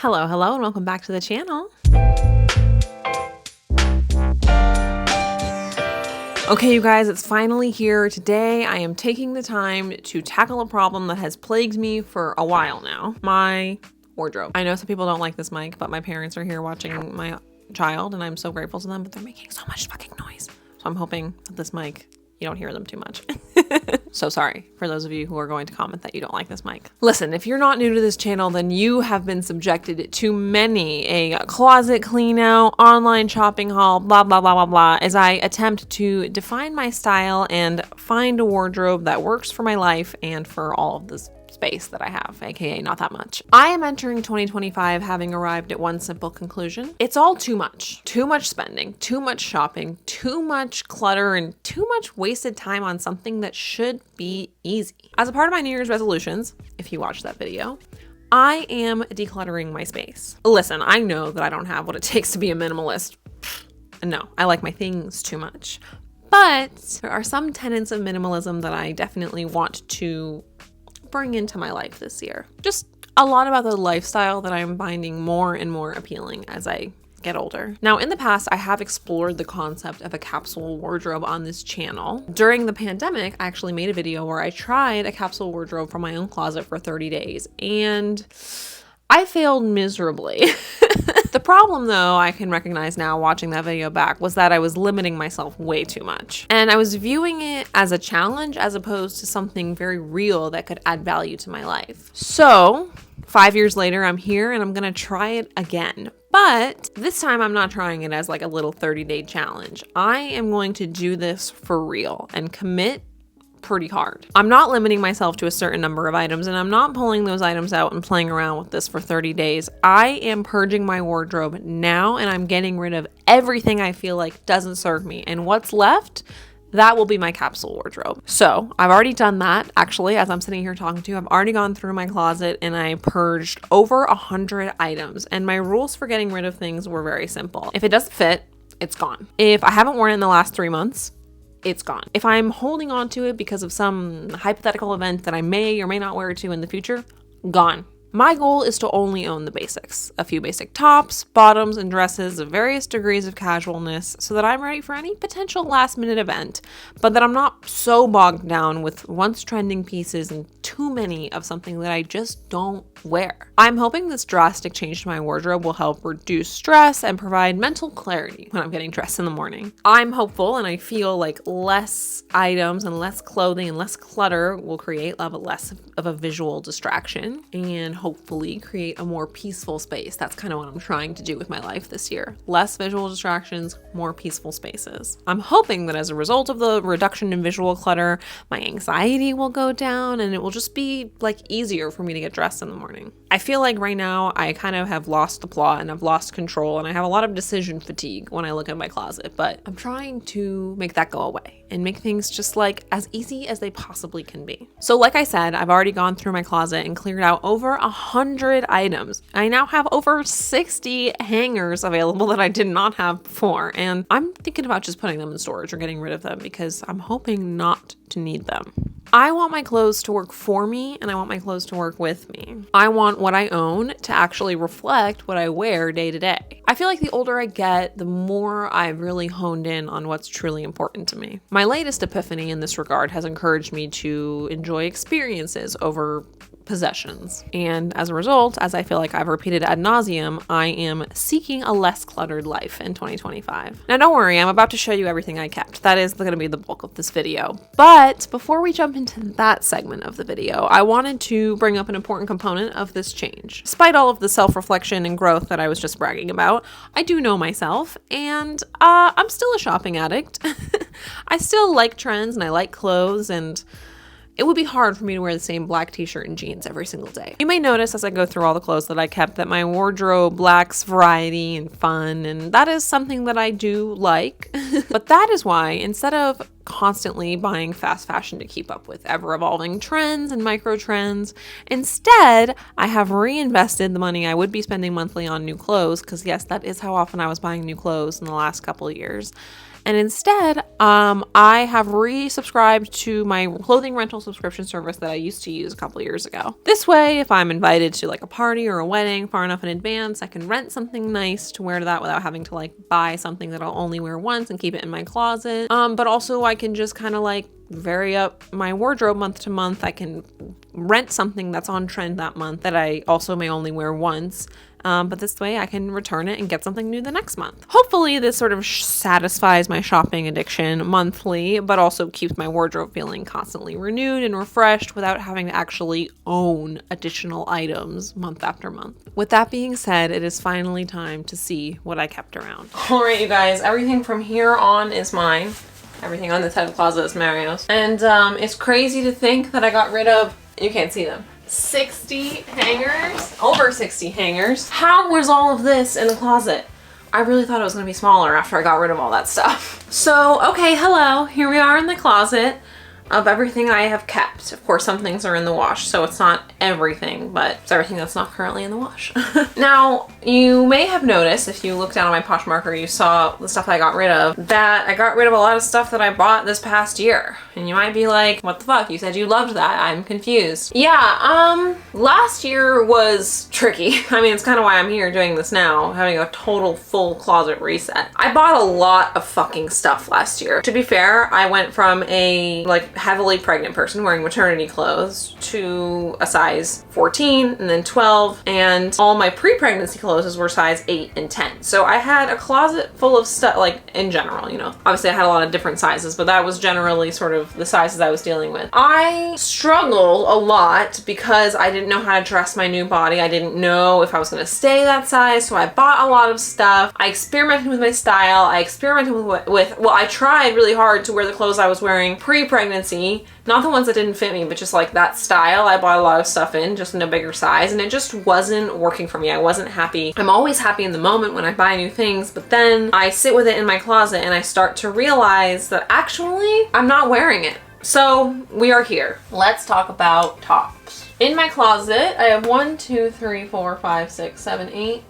Hello, and welcome back to the channel. Okay, you guys, it's finally here. Today, I am taking the time to tackle a problem that has plagued me for a while now. My wardrobe. I know some people don't like this mic, but my parents are here watching my child, and I'm so grateful to them, but they're making so much fucking noise. So I'm hoping that this mic, you don't hear them too much. So sorry for those of you who are going to comment that you don't like this mic. Listen, if you're not new to this channel, then you have been subjected to many a closet clean out, online shopping haul, blah, blah, blah, blah, blah, as I attempt to define my style and find a wardrobe that works for my life and for all of this space that I have, aka not that much. I am entering 2025 having arrived at one simple conclusion. It's all too much. Too much spending, too much shopping, too much clutter, and too much wasted time on something that should be easy. As a part of my New Year's resolutions, if you watched that video, I am decluttering my space. Listen, I know that I don't have what it takes to be a minimalist. No, I like my things too much. But there are some tenets of minimalism that I definitely want to bring into my life this year. Just a lot about the lifestyle that I'm finding more and more appealing as I get older. Now, in the past, I have explored the concept of a capsule wardrobe on this channel. During the pandemic, I actually made a video where I tried a capsule wardrobe from my own closet for 30 days, and I failed miserably. The problem, though, I can recognize now watching that video back, was that I was limiting myself way too much. And I was viewing it as a challenge as opposed to something very real that could add value to my life. So 5 years later, I'm here and I'm gonna try it again. But this time I'm not trying it as like a little 30-day challenge. I am going to do this for real and commit pretty hard. I'm not limiting myself to a certain number of items, and I'm not pulling those items out and playing around with this for 30 days. I am purging my wardrobe now, and I'm getting rid of everything I feel like doesn't serve me. And what's left, that will be my capsule wardrobe. So I've already done that. Actually, as I'm sitting here talking to you, I've already gone through my closet and I purged over 100 items. And my rules for getting rid of things were very simple. If it doesn't fit, it's gone. If I haven't worn it in the last 3 months, it's gone. If I'm holding on to it because of some hypothetical event that I may or may not wear it to in the future, gone. My goal is to only own the basics, a few basic tops, bottoms, and dresses of various degrees of casualness so that I'm ready for any potential last minute event, but that I'm not so bogged down with once trending pieces and too many of something that I just don't wear. I'm hoping this drastic change to my wardrobe will help reduce stress and provide mental clarity when I'm getting dressed in the morning. I'm hopeful, and I feel like less items and less clothing and less clutter will create less of a visual distraction and hopefully create a more peaceful space. That's kind of what I'm trying to do with my life this year. Less visual distractions, more peaceful spaces. I'm hoping that as a result of the reduction in visual clutter, my anxiety will go down and it will just be like easier for me to get dressed in the morning. I feel like right now I kind of have lost the plot and I've lost control and I have a lot of decision fatigue when I look at my closet, but I'm trying to make that go away and make things just like as easy as they possibly can be. So like I said, I've already gone through my closet and cleared out over 100 items. I now have over 60 hangers available that I did not have before, and I'm thinking about just putting them in storage or getting rid of them because I'm hoping not to need them. I want my clothes to work for me and I want my clothes to work with me. I want what I own to actually reflect what I wear day to day. I feel like the older I get, the more I've really honed in on what's truly important to me. My latest epiphany in this regard has encouraged me to enjoy experiences over possessions. And as a result, as I feel like I've repeated ad nauseum, I am seeking a less cluttered life in 2025. Now don't worry, I'm about to show you everything I kept. That is going to be the bulk of this video. But before we jump into that segment of the video, I wanted to bring up an important component of this change. Despite all of the self-reflection and growth that I was just bragging about, I do know myself, and I'm still a shopping addict. I still like trends and I like clothes, and it would be hard for me to wear the same black t-shirt and jeans every single day. You may notice as I go through all the clothes that I kept that my wardrobe lacks variety and fun, and that is something that I do like. But that is why, instead of constantly buying fast fashion to keep up with ever evolving trends and micro trends. Instead, I have reinvested the money I would be spending monthly on new clothes, because yes, that is how often I was buying new clothes in the last couple of years. And instead, I have resubscribed to my clothing rental subscription service that I used to use a couple years ago. This way, if I'm invited to like a party or a wedding far enough in advance, I can rent something nice to wear to that without having to like buy something that I'll only wear once and keep it in my closet. But also I can just kind of like vary up my wardrobe month to month. I can rent something that's on trend that month that I also may only wear once. But this way I can return it and get something new the next month. Hopefully this sort of satisfies my shopping addiction monthly, but also keeps my wardrobe feeling constantly renewed and refreshed without having to actually own additional items month after month. With that being said, it is finally time to see what I kept around. All right, you guys, everything from here on is mine. Everything on this side of the closet is Mario's. And it's crazy to think that I got rid of, you can't see them, 60 hangers, over 60 hangers. How was all of this in the closet? I really thought it was gonna be smaller after I got rid of all that stuff. So, okay, hello, here we are in the closet of everything I have kept. Of course, some things are in the wash, so it's not everything, but it's everything that's not currently in the wash. Now, you may have noticed, if you look down on my Poshmark, you saw the stuff I got rid of, that I got rid of a lot of stuff that I bought this past year. And you might be like, what the fuck? You said you loved that. I'm confused. Yeah, last year was tricky. I mean, it's kind of why I'm here doing this now, having a total full closet reset. I bought a lot of fucking stuff last year. To be fair, I went from a like heavily pregnant person wearing maternity clothes to a size 14 and then 12, and all my pre-pregnancy clothes were size 8 and 10. So I had a closet full of stuff, like in general, you know, obviously I had a lot of different sizes, but that was generally sort of the sizes I was dealing with. I struggled a lot because I didn't know how to dress my new body. I didn't know if I was going to stay that size, so I bought a lot of stuff. I experimented with my style. I experimented with well, I tried really hard to wear the clothes I was wearing pre-pregnancy, not the ones that didn't fit me, but just like that style. I bought a lot of stuff in, just in a bigger size, and it just wasn't working for me. I wasn't happy. I'm always happy in the moment when I buy new things, but then I sit with it in my closet and I start to realize that actually I'm not wearing it. So we are here. Let's talk about tops. In my closet, I have 1, 2, 3, 4, 5, 6, 7, 8,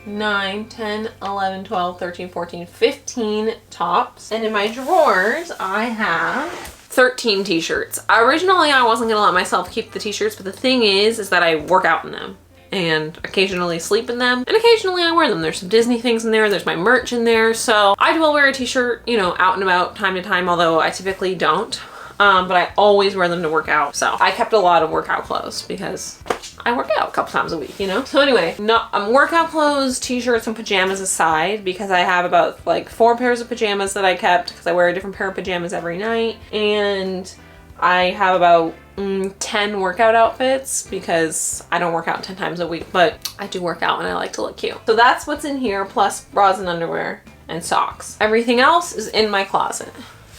9, 10, 11, 12, 13, 14, 15 tops. And in my drawers, I have 13 t-shirts. Originally, I wasn't gonna let myself keep the t-shirts, but the thing is that I work out in them and occasionally sleep in them, and occasionally I wear them. There's some Disney things in there, there's my merch in there, so I will wear a t-shirt, you know, out and about time to time, although I typically don't. But I always wear them to work out. So I kept a lot of workout clothes because I work out a couple times a week, you know? So anyway, workout clothes, t-shirts, and pajamas aside, because I have about like 4 pairs of pajamas that I kept because I wear a different pair of pajamas every night. And I have about 10 workout outfits because I don't work out 10 times a week, but I do work out and I like to look cute. So that's what's in here, plus bras and underwear and socks. Everything else is in my closet.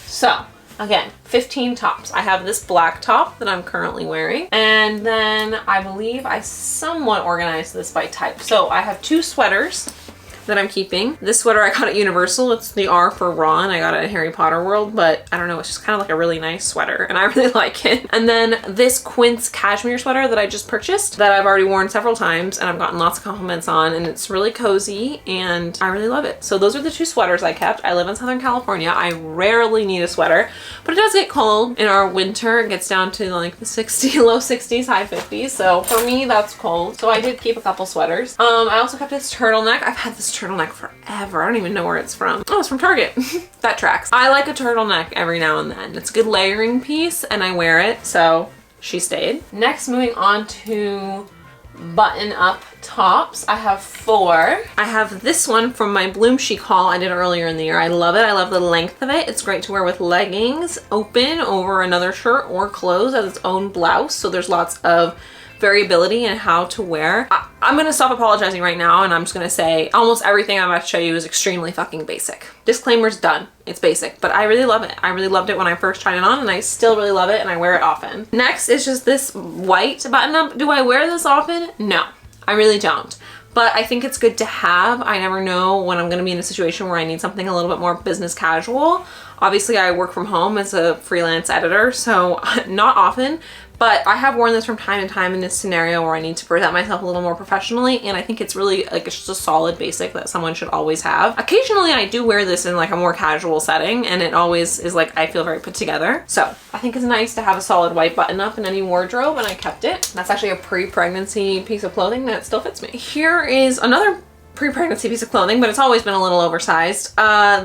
So again, 15 tops. I have this black top that I'm currently wearing, and then I believe I somewhat organized this by type. So I have 2 sweaters that I'm keeping. This sweater I got at Universal. It's the R for Ron. I got it at Harry Potter World, but I don't know, it's just kind of like a really nice sweater and I really like it. And then this Quince cashmere sweater that I just purchased that I've already worn several times and I've gotten lots of compliments on, and it's really cozy and I really love it. So those are the 2 sweaters I kept. I live in Southern California. I rarely need a sweater, but it does get cold in our winter. It gets down to like the low 60s, high 50s. So for me, that's cold. So I did keep a couple sweaters. I also kept this turtleneck. I've had this turtleneck forever. I don't even know where it's from. Oh, it's from Target. That tracks. I like a turtleneck every now and then. It's a good layering piece and I wear it, so she stayed. Next, moving on to button up tops. I have 4. I have this one from my Bloom Chic haul I did earlier in the year. I love it. I love the length of it. It's great to wear with leggings open over another shirt or closed as its own blouse. So there's lots of variability in how to wear. I'm gonna stop apologizing right now and I'm just gonna say almost everything I'm about to show you is extremely fucking basic. Disclaimer's done. It's basic, but I really love it. I really loved it when I first tried it on and I still really love it and I wear it often. Next is just this white button up. Do I wear this often? No, I really don't. But I think it's good to have. I never know when I'm gonna be in a situation where I need something a little bit more business casual. Obviously I work from home as a freelance editor, so not often, but I have worn this from time to time in this scenario where I need to present myself a little more professionally, and I think it's really like, it's just a solid basic that someone should always have. Occasionally I do wear this in like a more casual setting, and it always is like, I feel very put together. So I think it's nice to have a solid white button up in any wardrobe, and I kept it. That's actually a pre-pregnancy piece of clothing that still fits me. Here is another pre-pregnancy piece of clothing, but it's always been a little oversized.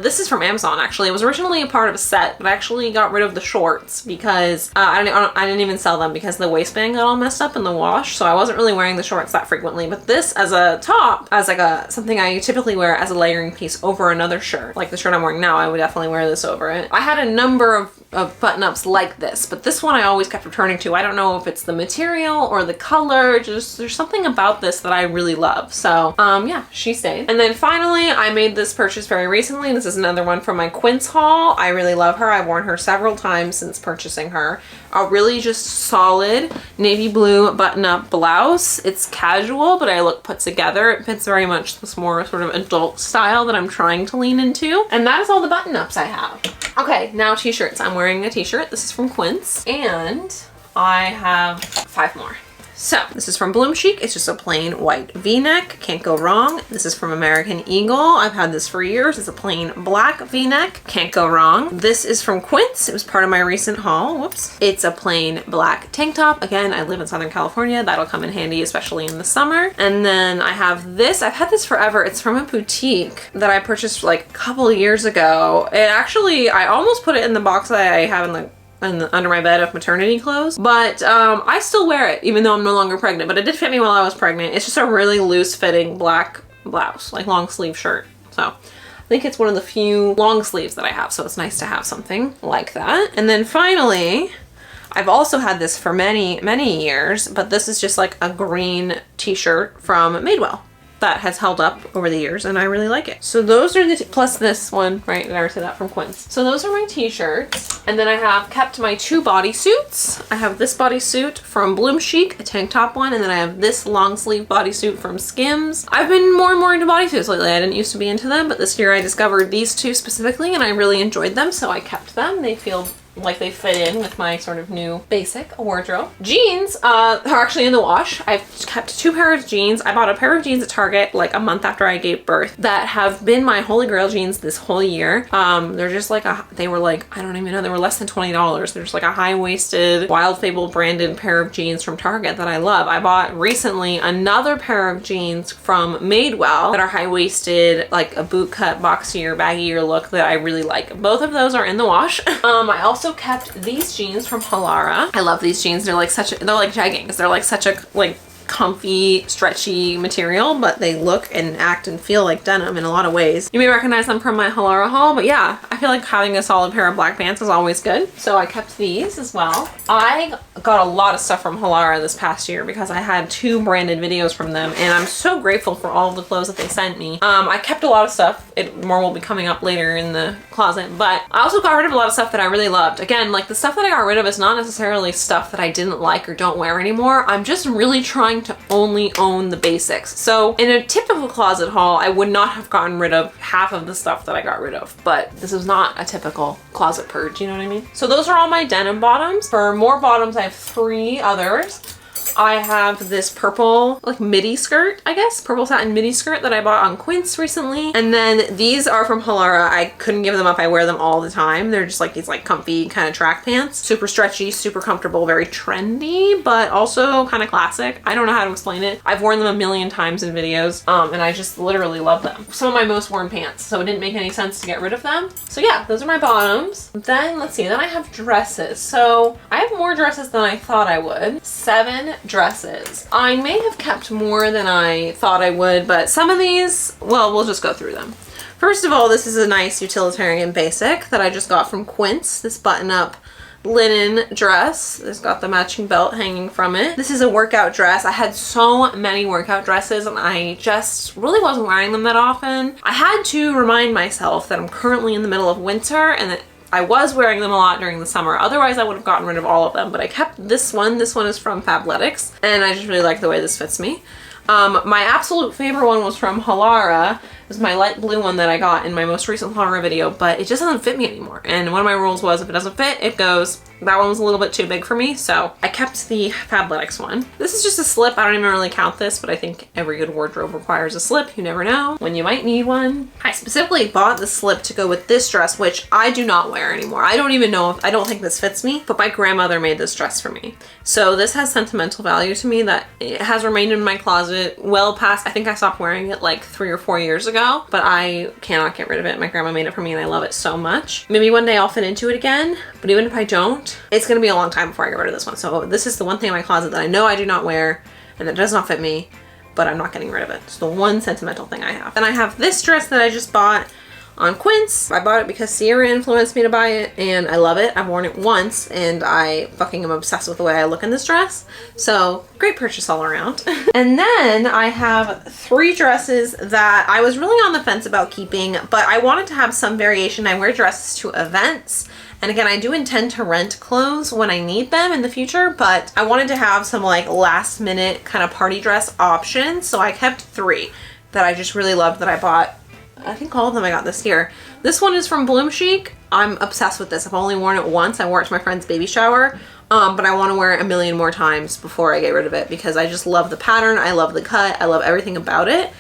This is from Amazon, actually. It was originally a part of a set, but I actually got rid of the shorts because I didn't even sell them because the waistband got all messed up in the wash, so I wasn't really wearing the shorts that frequently. But this as a top, as like something I typically wear as a layering piece over another shirt, like the shirt I'm wearing now, I would definitely wear this over it. I had a number of button-ups like this, but this one I always kept returning to. I don't know if it's the material or the color, just there's something about this that I really love. So yeah, she stayed. And then finally, I made this purchase very recently. This is another one from my Quince haul. I really love her. I've worn her several times since purchasing her. A really just solid navy blue button-up blouse. It's casual, but I look put together. It fits very much this more sort of adult style that I'm trying to lean into. And that is all the button-ups I have. Okay, now t-shirts. I'm wearing a t-shirt. This is from Quince, and I have 5 more. So this is from Bloom Chic. It's just a plain white v-neck. Can't go wrong. This is from American Eagle. I've had this for years. It's a plain black v-neck. Can't go wrong. This is from Quince. It was part of my recent haul. Whoops. It's a plain black tank top. Again, I live in Southern California. That'll come in handy, especially in the summer. And then I have this. I've had this forever. It's from a boutique that I purchased like a couple of years ago. It actually, I almost put it in the box that I have in the under my bed of maternity clothes, but I still wear it even though I'm no longer pregnant, but it did fit me while I was pregnant. It's just a really loose fitting black blouse, like long sleeve shirt. So I think it's one of the few long sleeves that I have, so it's nice to have something like that. And then finally, I've also had this for many, many years, but this is just like a green t-shirt from Madewell that has held up over the years, and I really like it. So those are the, plus this one, right, I already said that from Quince. So those are my t-shirts. And then I have kept my 2 bodysuits. I have this bodysuit from Bloom Chic, a tank top one, and then I have this long sleeve bodysuit from Skims. I've been more and more into bodysuits lately. I didn't used to be into them, but this year I discovered these 2 specifically, and I really enjoyed them, so I kept them. They feel like they fit in with my sort of new basic wardrobe. Jeans are actually in the wash. I've kept 2 pairs of jeans. I bought a pair of jeans at Target like a month after I gave birth that have been my holy grail jeans this whole year. They're just like they were like, I don't even know, they were less than $20. They're just like a high-waisted Wild Fable branded pair of jeans from Target that I love. I bought recently another pair of jeans from Madewell that are high-waisted, like a boot cut, boxier, baggier look that I really like. Both of those are in the wash. I also kept these jeans from Halara. I love these jeans. They're like they're like jeggings. They're like such a like comfy, stretchy material, but they look and act and feel like denim in a lot of ways. You may recognize them from my Halara haul, but yeah, I feel like having a solid pair of black pants is always good. So I kept these as well. I got a lot of stuff from Halara this past year because I had 2 branded videos from them, and I'm so grateful for all of the clothes that they sent me. I kept a lot of stuff. More will be coming up later in the closet, but I also got rid of a lot of stuff that I really loved. Again, like the stuff that I got rid of is not necessarily stuff that I didn't like or don't wear anymore. I'm just really trying to only own the basics. So in a typical closet haul, I would not have gotten rid of half of the stuff that I got rid of, but this is not a typical closet purge, you know what I mean? So those are all my denim bottoms. For more bottoms, I have 3 others. I have this purple like midi skirt, I guess, purple satin midi skirt that I bought on Quince recently. And then these are from Halara. I couldn't give them up. I wear them all the time. They're just like these like comfy kind of track pants. Super stretchy, super comfortable, very trendy, but also kind of classic. I don't know how to explain it. I've worn them a million times in videos, and I just literally love them. Some of my most worn pants, so it didn't make any sense to get rid of them. So yeah, those are my bottoms. Then let's see, then I have dresses. So I have more dresses than I thought I would. 7 dresses. I may have kept more than I thought I would, but some of these, well, we'll just go through them. First of all, this is a nice utilitarian basic that I just got from Quince, this button-up linen dress. It's got the matching belt hanging from it. This is a workout dress. I had so many workout dresses and I just really wasn't wearing them that often. I had to remind myself that I'm currently in the middle of winter and that I was wearing them a lot during the summer. Otherwise, I would have gotten rid of all of them, but I kept this one. This one is from Fabletics, and I just really like the way this fits me. My absolute favorite one was from Halara. This is my light blue one that I got in my most recent haul video, but it just doesn't fit me anymore. And one of my rules was if it doesn't fit, it goes. That one was a little bit too big for me, so I kept the Fabletics one. This is just a slip. I don't even really count this, but I think every good wardrobe requires a slip. You never know when you might need one. I specifically bought the slip to go with this dress, which I do not wear anymore. I don't even know if, I don't think this fits me, but my grandmother made this dress for me. So this has sentimental value to me that it has remained in my closet well past, I think I stopped wearing it like 3 or 4 years ago, but I cannot get rid of it. My grandma made it for me and I love it so much. Maybe one day I'll fit into it again, but even if I don't, it's gonna be a long time before I get rid of this one. So this is the one thing in my closet that I know I do not wear and that does not fit me, but I'm not getting rid of it. It's the one sentimental thing I have. Then I have this dress that I just bought on Quince. I bought it because Sierra influenced me to buy it and I love it. I've worn it once and I fucking am obsessed with the way I look in this dress. So great purchase all around. And then I have 3 dresses that I was really on the fence about keeping, but I wanted to have some variation. I wear dresses to events. And again, I do intend to rent clothes when I need them in the future, but I wanted to have some like last minute kind of party dress options. So I kept 3 that I just really loved that I bought. I think all of them I got this year. This one is from Bloom Chic. I'm obsessed with this. I've only worn it once. I wore it to my friend's baby shower, but I want to wear it a million more times before I get rid of it because I just love the pattern. I love the cut. I love everything about it.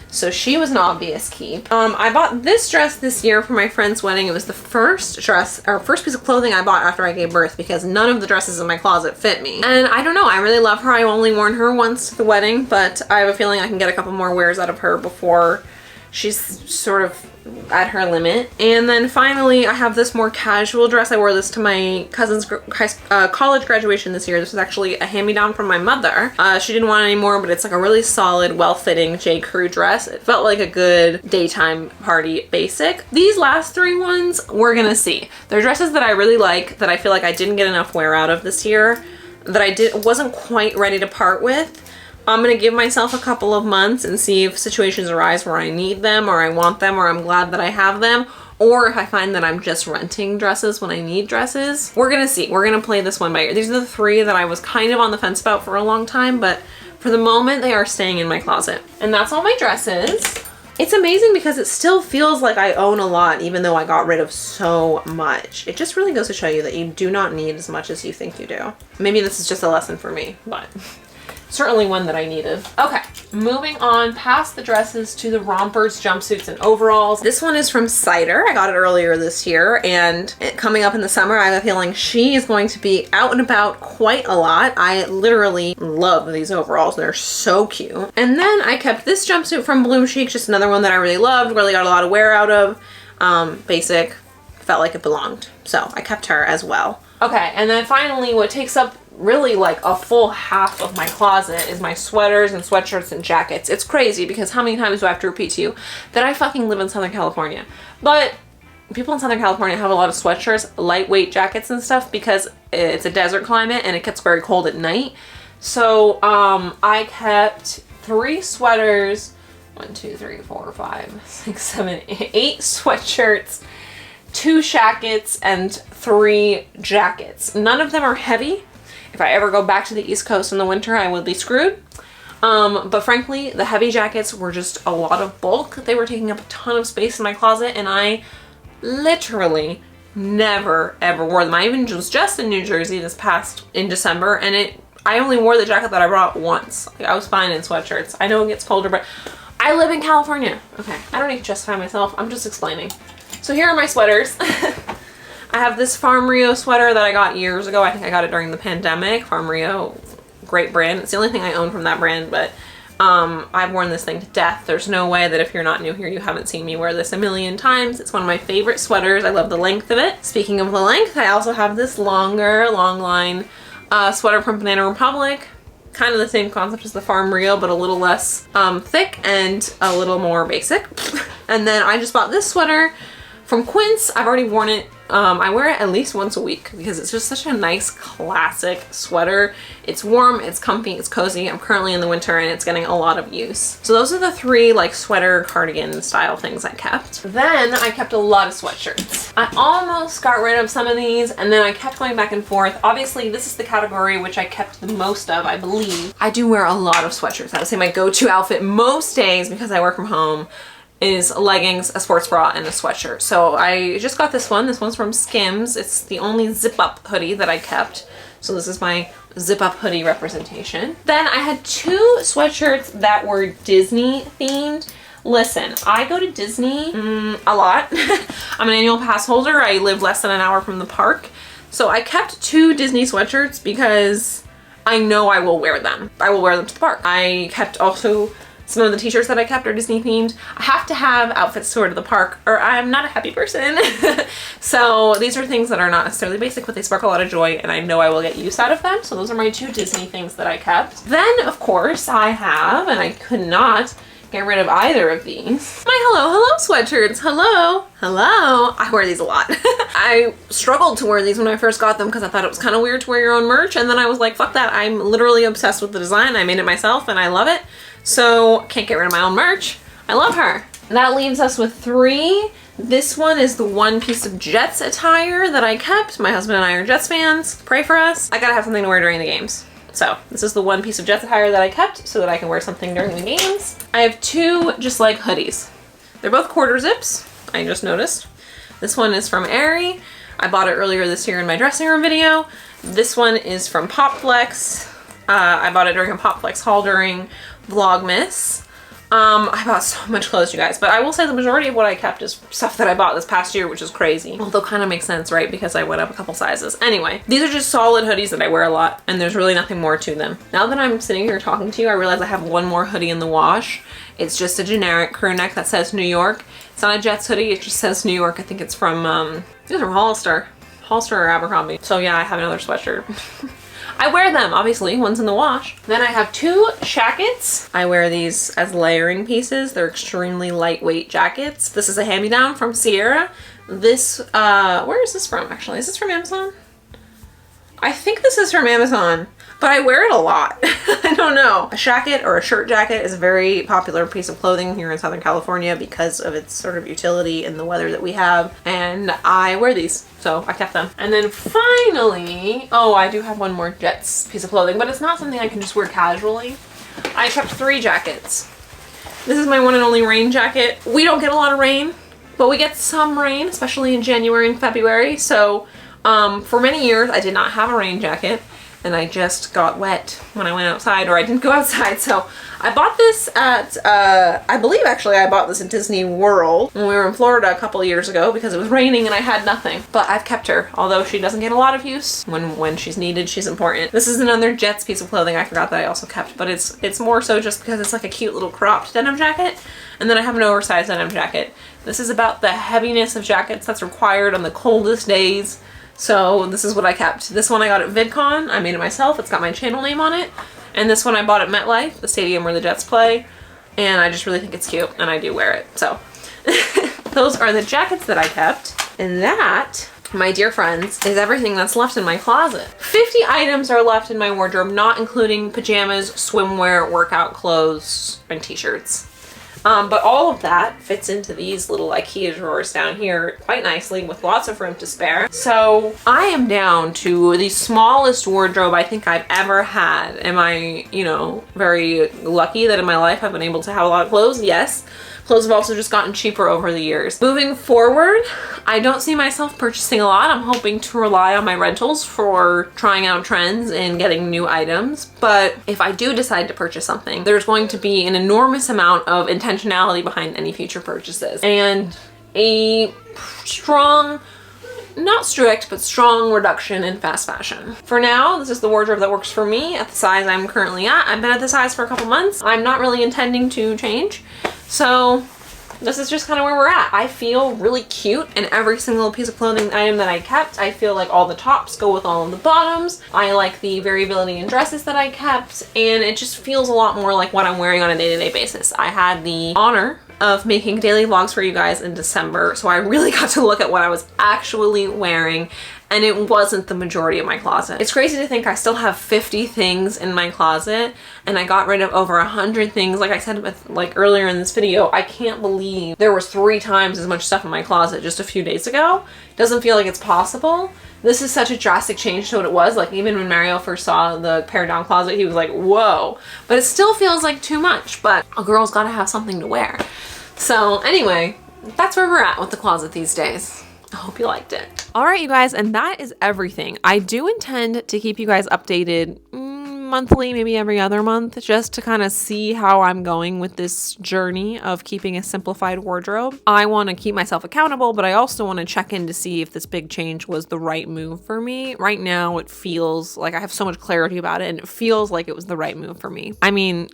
So she was an obvious keep. I bought this dress this year for my friend's wedding. It was the first dress, or first piece of clothing I bought after I gave birth because none of the dresses in my closet fit me. And I don't know, I really love her. I only worn her once to the wedding, but I have a feeling I can get a couple more wears out of her before she's sort of at her limit. And then finally, I have this more casual dress. I wore this to my cousin's college graduation this year. This was actually a hand-me-down from my mother. She didn't want it anymore, but it's like a really solid, well-fitting J. Crew dress. It felt like a good daytime party basic. These last 3 ones, we're gonna see. They're dresses that I really like, that I feel like I didn't get enough wear out of this year, that I wasn't quite ready to part with. I'm gonna give myself a couple of months and see if situations arise where I need them or I want them or I'm glad that I have them, or if I find that I'm just renting dresses when I need dresses. We're gonna see. We're gonna play this one by ear. These are the 3 that I was kind of on the fence about for a long time, but for the moment they are staying in my closet. And that's all my dresses. It's amazing because it still feels like I own a lot even though I got rid of so much. It just really goes to show you that you do not need as much as you think you do. Maybe this is just a lesson for me, but certainly one that I needed. Okay, moving on past the dresses to the rompers, jumpsuits, and overalls. This one is from Cider. I got it earlier this year, and coming up in the summer, I have a feeling she is going to be out and about quite a lot. I literally love these overalls. They're so cute. And then I kept this jumpsuit from Bloom Chic, just another one that I really loved, really got a lot of wear out of. Basic, felt like it belonged. So I kept her as well. Okay, and then finally what takes up really like a full half of my closet is my sweaters and sweatshirts and jackets. It's crazy because how many times do I have to repeat to you that I fucking live in Southern California? But people in Southern California have a lot of sweatshirts, lightweight jackets and stuff because it's a desert climate and it gets very cold at night. So I kept 3 sweaters, 1, 2, 3, 4, 5, 6, 7, 8 sweatshirts, 2 jackets, and 3 jackets. None of them are heavy. If I ever go back to the East Coast in the winter, I would be screwed. But frankly, the heavy jackets were just a lot of bulk. They were taking up a ton of space in my closet and I literally never ever wore them. I even was just in New Jersey in December and I only wore the jacket that I brought once. Like, I was fine in sweatshirts. I know it gets colder, but I live in California. Okay, I don't need to justify myself. I'm just explaining. So here are my sweaters. I have this Farm Rio sweater that I got years ago. I think I got it during the pandemic. Farm Rio, great brand. It's the only thing I own from that brand, but I've worn this thing to death. There's no way that if you're not new here, you haven't seen me wear this a million times. It's one of my favorite sweaters. I love the length of it. Speaking of the length, I also have this longer, long line sweater from Banana Republic. Kind of the same concept as the Farm Rio, but a little less thick and a little more basic. And then I just bought this sweater from Quince. I've already worn it. I wear it at least once a week because it's just such a nice classic sweater. It's warm, it's comfy, it's cozy. I'm currently in the winter and it's getting a lot of use. So those are the 3 like sweater cardigan style things I kept. Then I kept a lot of sweatshirts. I almost got rid of some of these and then I kept going back and forth. Obviously this is the category which I kept the most of, I believe. I do wear a lot of sweatshirts. I would say my go-to outfit most days because I work from home is leggings, a sports bra, and a sweatshirt. So I just got this one. This one's from Skims. It's the only zip up hoodie that I kept. So this is my zip up hoodie representation. Then I had 2 sweatshirts that were Disney themed. Listen, I go to Disney a lot. I'm an annual pass holder. I live less than an hour from the park. So I kept 2 Disney sweatshirts because I know I will wear them. I will wear them to the park. I kept also some of the t-shirts that I kept are Disney themed. I have to have outfits to wear to the park or I'm not a happy person. So these are things that are not necessarily basic, but they spark a lot of joy and I know I will get use out of them. So those are my 2 Disney things that I kept. Then of course I have, and I could not get rid of either of these, my hello sweatshirts. Hello. I wear these a lot. I struggled to wear these when I first got them because I thought it was kind of weird to wear your own merch, and then I was like, fuck that, I'm literally obsessed with the design. I made it myself and I love it. So can't get rid of my own merch. I love her. That leaves us with 3. This one is the one piece of Jets attire that I kept. My husband and I are Jets fans. Pray for us. I gotta have something to wear during the games. So this is the one piece of Jets attire that I kept so that I can wear something during the games. I have 2 just like hoodies. They're both quarter zips, I just noticed. This one is from Aerie. I bought it earlier this year in my dressing room video. This one is from Popflex. I bought it during a Popflex haul during Vlogmas. I bought so much clothes, you guys, but I will say the majority of what I kept is stuff that I bought this past year, which is crazy. Although kind of makes sense, right? Because I went up a couple sizes. Anyway, these are just solid hoodies that I wear a lot, and there's really nothing more to them. Now that I'm sitting here talking to you, I realize I have one more hoodie in the wash. It's just a generic crew neck that says New York. It's not a Jets hoodie, it just says New York. I think it's from, Hollister or Abercrombie. So yeah, I have another sweatshirt. I wear them, obviously, one's in the wash. Then I have 2 jackets. I wear these as layering pieces. They're extremely lightweight jackets. This is a hand-me-down from Sierra. This, where is this from, actually? Is this from Amazon? I think this is from Amazon, but I wear it a lot. I don't know. A shacket or a shirt jacket is a very popular piece of clothing here in Southern California because of its sort of utility and the weather that we have. And I wear these, so I kept them. And then finally, oh, I do have one more Jets piece of clothing, but it's not something I can just wear casually. I kept 3 jackets. This is my one and only rain jacket. We don't get a lot of rain, but we get some rain, especially in January and February. So for many years, I did not have a rain jacket. And I just got wet when I went outside, or I didn't go outside. So I bought this at, I believe actually I bought this at Disney World when we were in Florida a couple of years ago because it was raining and I had nothing. But I've kept her, although she doesn't get a lot of use. When she's needed, she's important. This is another Jets piece of clothing I forgot that I also kept, but it's more so just because it's like a cute little cropped denim jacket. And then I have an oversized denim jacket. This is about the heaviness of jackets that's required on the coldest days. So this is what I kept. This one I got at VidCon. I made it myself. It's got my channel name on it. And this one I bought at MetLife, the stadium where the Jets play. And I just really think it's cute and I do wear it. So those are the jackets that I kept. And that, my dear friends, is everything that's left in my closet. 50 items are left in my wardrobe, not including pajamas, swimwear, workout clothes, and t-shirts. But all of that fits into these little IKEA drawers down here quite nicely with lots of room to spare. So I am down to the smallest wardrobe I think I've ever had. Am I, very lucky that in my life I've been able to have a lot of clothes? Yes. Clothes have also just gotten cheaper over the years. Moving forward, I don't see myself purchasing a lot. I'm hoping to rely on my rentals for trying out trends and getting new items. But if I do decide to purchase something, there's going to be an enormous amount of intentionality behind any future purchases and a strong, not strict, but strong reduction in fast fashion. For now, this is the wardrobe that works for me at the size I'm currently at. I've been at this size for a couple months. I'm not really intending to change. So this is just kind of where we're at. I feel really cute in every single piece of clothing item that I kept. I feel like all the tops go with all of the bottoms. I like the variability in dresses that I kept, and it just feels a lot more like what I'm wearing on a day-to-day basis. I had the honor of making daily vlogs for you guys in December, so I really got to look at what I was actually wearing, and it wasn't the majority of my closet. It's crazy to think I still have 50 things in my closet, and I got rid of over 100 things. Like I said earlier in this video, I can't believe there was 3 times as much stuff in my closet just a few days ago. It doesn't feel like it's possible. This is such a drastic change to what it was. Like even when Mario first saw the pared down closet, he was like, whoa. But it still feels like too much, but a girl's gotta have something to wear. So anyway, that's where we're at with the closet these days. I hope you liked it. All right, you guys, and that is everything. I do intend to keep you guys updated monthly, maybe every other month, just to kind of see how I'm going with this journey of keeping a simplified wardrobe. I want to keep myself accountable, but I also want to check in to see if this big change was the right move for me. Right now, it feels like I have so much clarity about it, and it feels like it was the right move for me. I mean,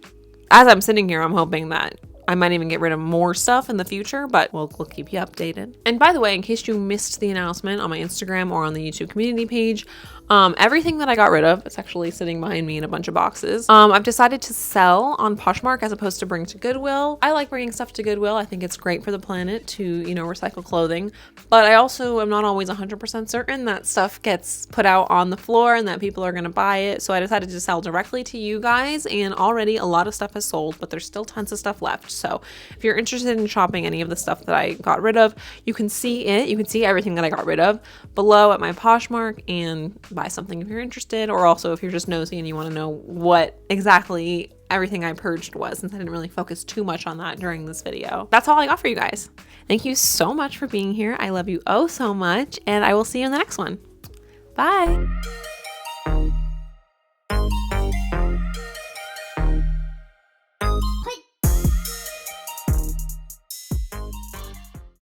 as I'm sitting here, I'm hoping that I might even get rid of more stuff in the future, but we'll keep you updated. And by the way, in case you missed the announcement on my Instagram or on the YouTube community page, everything that I got rid of, it's actually sitting behind me in a bunch of boxes. I've decided to sell on Poshmark as opposed to bring to Goodwill. I like bringing stuff to Goodwill. I think it's great for the planet to, you know, recycle clothing, but I also am not always 100% certain that stuff gets put out on the floor and that people are going to buy it. So I decided to sell directly to you guys, and already a lot of stuff has sold, but there's still tons of stuff left. So if you're interested in shopping any of the stuff that I got rid of, you can see it. You can see everything that I got rid of below at my Poshmark and buy something if you're interested, or also if you're just nosy and you want to know what exactly everything I purged was, since I didn't really focus too much on that during this video. That's all I got for you guys. Thank you so much for being here. I love you oh so much, and I will see you in the next one. Bye.